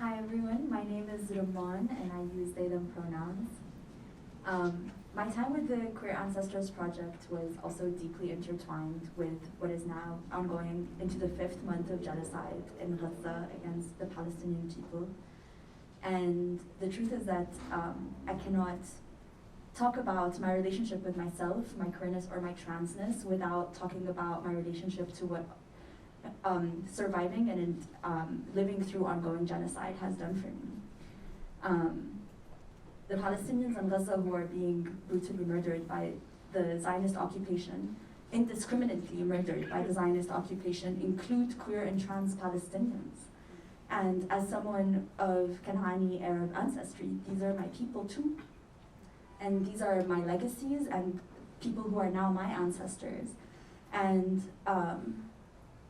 Hi everyone, my name is Rumman and I use they them pronouns. My time with the Queer Ancestors Project was also deeply intertwined with what is now ongoing into the 5th month of genocide in Gaza against the Palestinian people. And the truth is that I cannot talk about my relationship with myself, my queerness or my transness without talking about my relationship to what surviving and living through ongoing genocide has done for me. The Palestinians in Gaza who are being brutally murdered by the Zionist occupation, indiscriminately murdered by the Zionist occupation, include queer and trans Palestinians. And as someone of Kanani Arab ancestry, these are my people too. And these are my legacies and people who are now my ancestors. And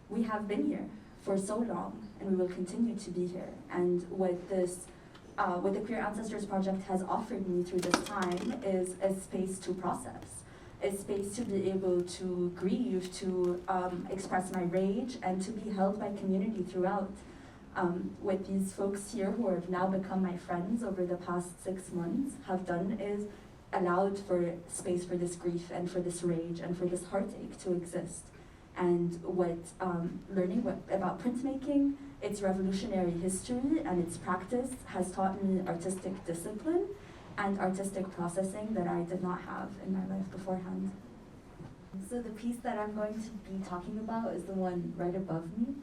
we have been here for so long, and we will continue to be here. And what the Queer Ancestors Project has offered me through this time is a space to process, a space to be able to grieve, to express my rage, and to be held by community throughout. What these folks here who have now become my friends over the past 6 months have done is allowed for space for this grief and for this rage and for this heartache to exist. And what learning about printmaking, its revolutionary history and its practice has taught me artistic discipline and artistic processing that I did not have in my life beforehand. So the piece that I'm going to be talking about is the one right above me.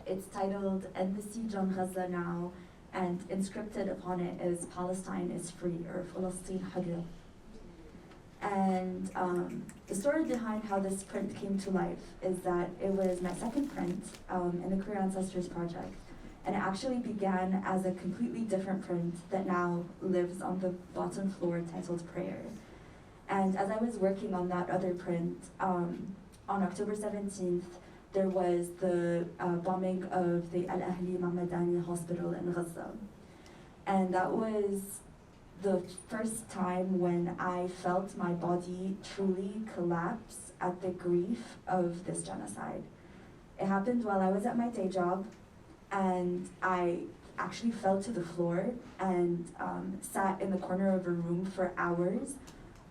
It's titled "End the Siege on Gaza Now," and inscripted upon it is "Palestine is free," or "Falastin Hurra." And the story behind how this print came to life is that it was my second print in the Queer Ancestors Project. And it actually began as a completely different print that now lives on the bottom floor titled "Prayer." And as I was working on that other print, on October 17th, there was the bombing of the Al-Ahli Mahmadani hospital in Gaza. And that was the first time when I felt my body truly collapse at the grief of this genocide. It happened while I was at my day job, and I actually fell to the floor and sat in the corner of a room for hours,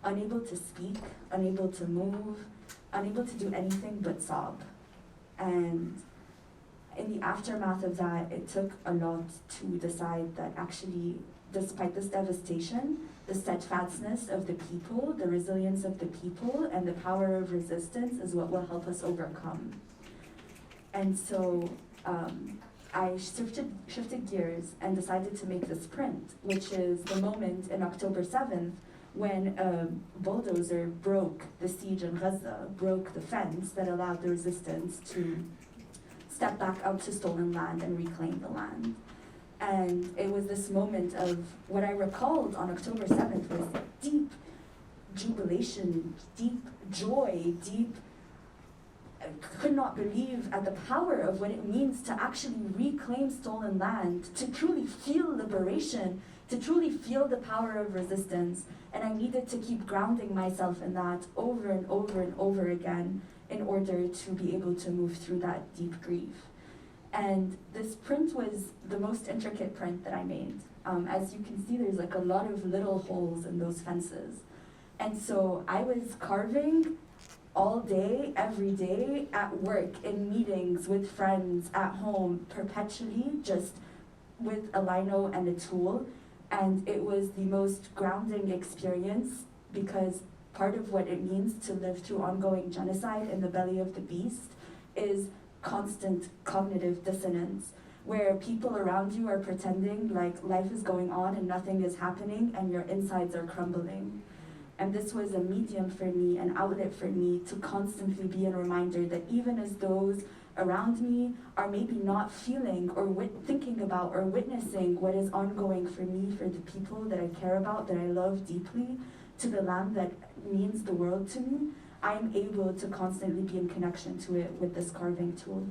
unable to speak, unable to move, unable to do anything but sob. And in the aftermath of that, it took a lot to decide that actually, despite this devastation, the steadfastness of the people, the resilience of the people, and the power of resistance is what will help us overcome. And so I shifted gears and decided to make this print, which is the moment in October 7th when a bulldozer broke the siege in Gaza, broke the fence that allowed the resistance to step back out to stolen land and reclaim the land. And it was this moment of what I recalled on October 7th was deep jubilation, deep joy, I could not believe at the power of what it means to actually reclaim stolen land, to truly feel liberation, to truly feel the power of resistance. And I needed to keep grounding myself in that over and over and over again in order to be able to move through that deep grief. And this print was the most intricate print that I made. As you can see, there's like a lot of little holes in those fences. And so I was carving all day, every day, at work, in meetings, with friends, at home, perpetually, just with a lino and a tool. And it was the most grounding experience because part of what it means to live through ongoing genocide in the belly of the beast is constant cognitive dissonance, where people around you are pretending like life is going on and nothing is happening and your insides are crumbling. And this was a medium for me, an outlet for me to constantly be a reminder that even as those around me are maybe not feeling or thinking about or witnessing what is ongoing for me, for the people that I care about, that I love deeply, to the land that means the world to me, I'm able to constantly be in connection to it with this carving tool.